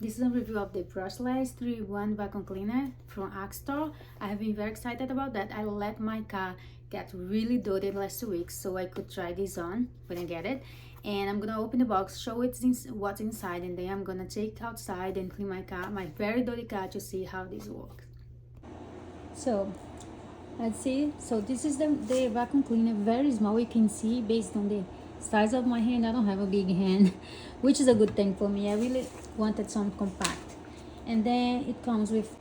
This is a review of the brushless 3-in-1 vacuum cleaner from AUXTUR. I have been very excited about that. I let my car get really dirty last week, so I could try this on when I get it. And I'm gonna open the box, show what's inside, and then I'm gonna take it outside and clean my car, my very dirty car, to see how this works. So let's see. So this is the vacuum cleaner, very small. You can see based on the size of my hand, I don't have a big hand, which is a good thing for me. I really wanted some compact. And then it comes with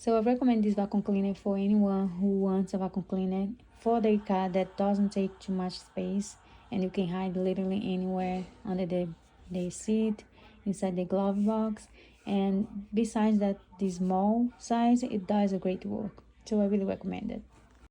So I recommend this vacuum cleaner for anyone who wants a vacuum cleaner for their car that doesn't take too much space, and you can hide literally anywhere under the seat, inside the glove box. And besides that, the small size, it does a great work. So I really recommend it.